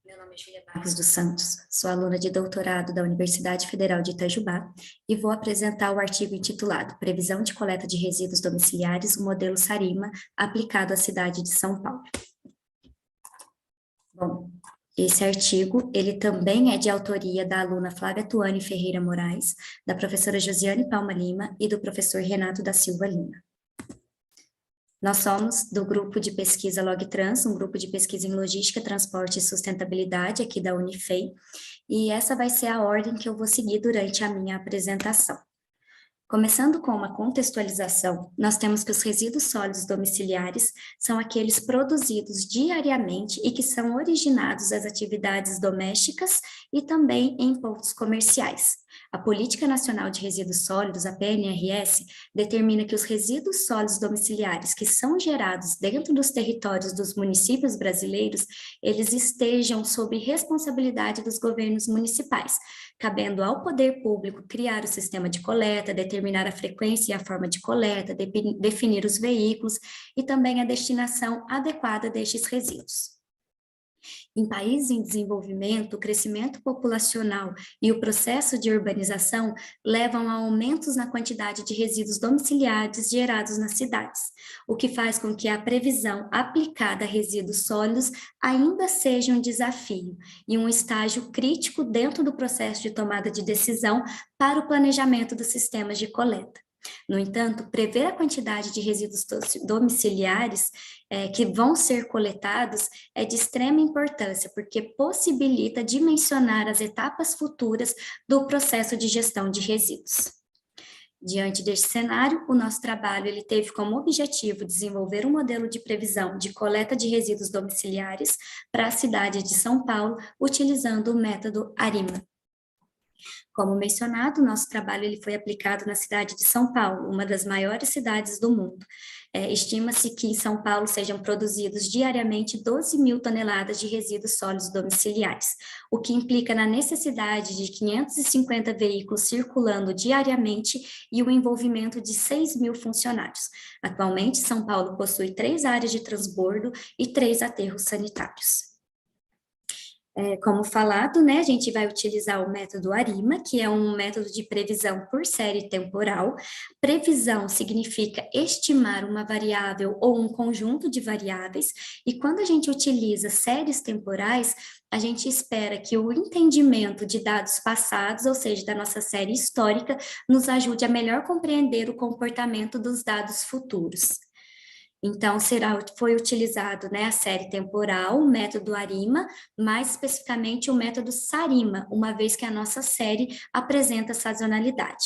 Meu nome é Julia Barros dos Santos, sou aluna de doutorado da Universidade Federal de Itajubá e vou apresentar o artigo intitulado Previsão de coleta de resíduos domiciliares, o modelo Sarima, aplicado à cidade de São Paulo. Bom, esse artigo, ele também é de autoria da aluna Flávia Tuane Ferreira Moraes, da professora Josiane Palma Lima e do professor Renato da Silva Lima. Nós somos do grupo de pesquisa LogTrans, um grupo de pesquisa em logística, transporte e sustentabilidade aqui da Unifei, e essa vai ser a ordem que eu vou seguir durante a minha apresentação. Começando com uma contextualização, nós temos que os resíduos sólidos domiciliares são aqueles produzidos diariamente e que são originados das atividades domésticas e também em pontos comerciais. A Política Nacional de Resíduos Sólidos, a PNRS, determina que os resíduos sólidos domiciliares que são gerados dentro dos territórios dos municípios brasileiros, eles estejam sob responsabilidade dos governos municipais, cabendo ao poder público criar o sistema de coleta, determinar a frequência e a forma de coleta, definir os veículos e também a destinação adequada destes resíduos. Em países em desenvolvimento, o crescimento populacional e o processo de urbanização levam a aumentos na quantidade de resíduos domiciliares gerados nas cidades, o que faz com que a previsão aplicada a resíduos sólidos ainda seja um desafio e um estágio crítico dentro do processo de tomada de decisão para o planejamento dos sistemas de coleta. No entanto, prever a quantidade de resíduos domiciliares que vão ser coletados é de extrema importância, porque possibilita dimensionar as etapas futuras do processo de gestão de resíduos. Diante deste cenário, o nosso trabalho ele teve como objetivo desenvolver um modelo de previsão de coleta de resíduos domiciliares para a cidade de São Paulo, utilizando o método ARIMA. Como mencionado, nosso trabalho ele foi aplicado na cidade de São Paulo, uma das maiores cidades do mundo. Estima-se que em São Paulo sejam produzidos diariamente 12 mil toneladas de resíduos sólidos domiciliares, o que implica na necessidade de 550 veículos circulando diariamente e o envolvimento de 6 mil funcionários. Atualmente, São Paulo possui 3 áreas de transbordo e 3 aterros sanitários. Como falado, né, a gente vai utilizar o método ARIMA, que é um método de previsão por série temporal. Previsão significa estimar uma variável ou um conjunto de variáveis, e quando a gente utiliza séries temporais, a gente espera que o entendimento de dados passados, ou seja, da nossa série histórica, nos ajude a melhor compreender o comportamento dos dados futuros. Então, foi utilizado, né, a série temporal, o método ARIMA, mais especificamente o método SARIMA, uma vez que a nossa série apresenta sazonalidade.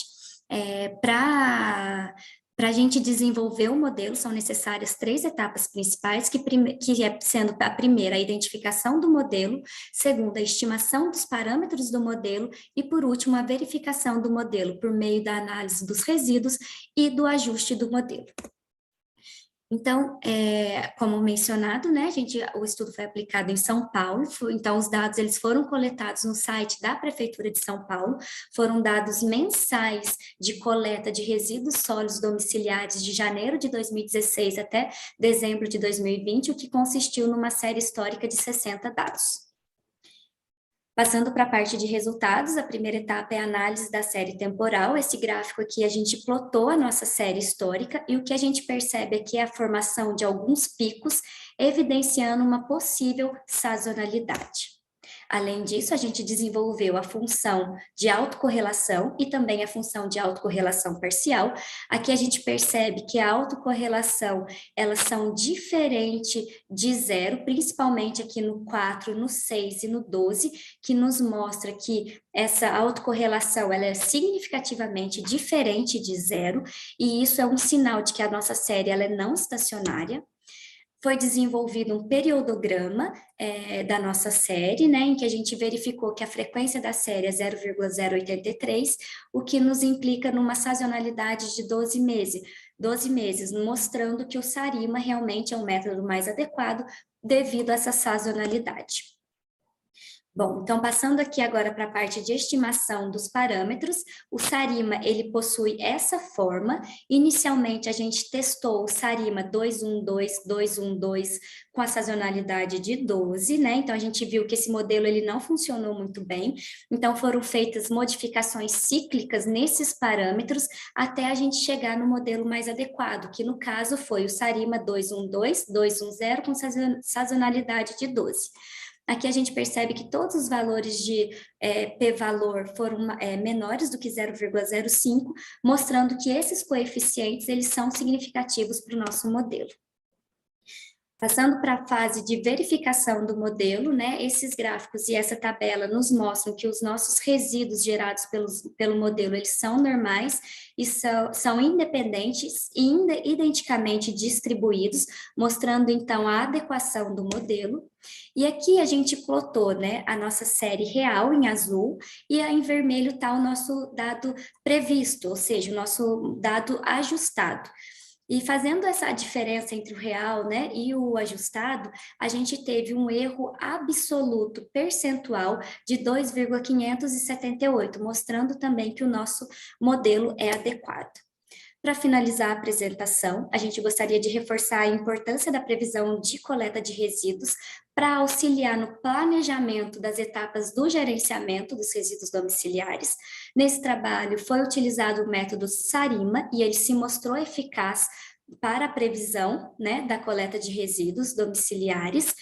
Para a gente desenvolver o modelo, são necessárias 3 etapas principais, sendo a primeira, a identificação do modelo, segunda, a estimação dos parâmetros do modelo, e por último, a verificação do modelo por meio da análise dos resíduos e do ajuste do modelo. Então, como mencionado, né, o estudo foi aplicado em São Paulo, então os dados eles foram coletados no site da Prefeitura de São Paulo, foram dados mensais de coleta de resíduos sólidos domiciliares de janeiro de 2016 até dezembro de 2020, o que consistiu numa série histórica de 60 dados. Passando para a parte de resultados, a primeira etapa é a análise da série temporal. Esse gráfico aqui a gente plotou a nossa série histórica e o que a gente percebe aqui é a formação de alguns picos, evidenciando uma possível sazonalidade. Além disso, a gente desenvolveu a função de autocorrelação e também a função de autocorrelação parcial. Aqui a gente percebe que a autocorrelação, elas são diferentes de zero, principalmente aqui no 4, no 6 e no 12, que nos mostra que essa autocorrelação ela é significativamente diferente de zero, e isso é um sinal de que a nossa série ela é não estacionária. Foi desenvolvido um periodograma da nossa série, né, em que a gente verificou que a frequência da série é 0,083, o que nos implica numa sazonalidade de 12 meses, mostrando que o SARIMA realmente é um método mais adequado devido a essa sazonalidade. Bom, então passando aqui agora para a parte de estimação dos parâmetros, o SARIMA, ele possui essa forma. Inicialmente, a gente testou o SARIMA 212, 212 com a sazonalidade de 12, né? Então, a gente viu que esse modelo, ele não funcionou muito bem. Então, foram feitas modificações cíclicas nesses parâmetros até a gente chegar no modelo mais adequado, que no caso foi o SARIMA 212, 210 com sazonalidade de 12. Aqui a gente percebe que todos os valores de p-valor foram menores do que 0,05, mostrando que esses coeficientes eles são significativos para o nosso modelo. Passando para a fase de verificação do modelo, né, esses gráficos e essa tabela nos mostram que os nossos resíduos gerados pelo modelo, eles são normais e são independentes e identicamente distribuídos, mostrando então a adequação do modelo. E aqui a gente plotou, né, a nossa série real em azul e em vermelho está o nosso dado previsto, ou seja, o nosso dado ajustado. E fazendo essa diferença entre o real, né, e o ajustado, a gente teve um erro absoluto percentual de 2,578, mostrando também que o nosso modelo é adequado. Para finalizar a apresentação, a gente gostaria de reforçar a importância da previsão de coleta de resíduos para auxiliar no planejamento das etapas do gerenciamento dos resíduos domiciliares. Nesse trabalho foi utilizado o método SARIMA e ele se mostrou eficaz para a previsão, né, da coleta de resíduos domiciliares.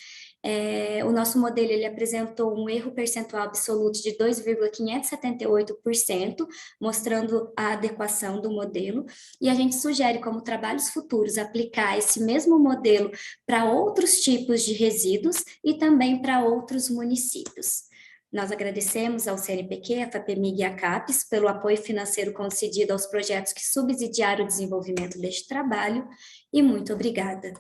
O nosso modelo ele apresentou um erro percentual absoluto de 2,578%, mostrando a adequação do modelo, e a gente sugere como trabalhos futuros aplicar esse mesmo modelo para outros tipos de resíduos e também para outros municípios. Nós agradecemos ao CNPq, a FAPEMIG e a CAPES pelo apoio financeiro concedido aos projetos que subsidiaram o desenvolvimento deste trabalho, e muito obrigada.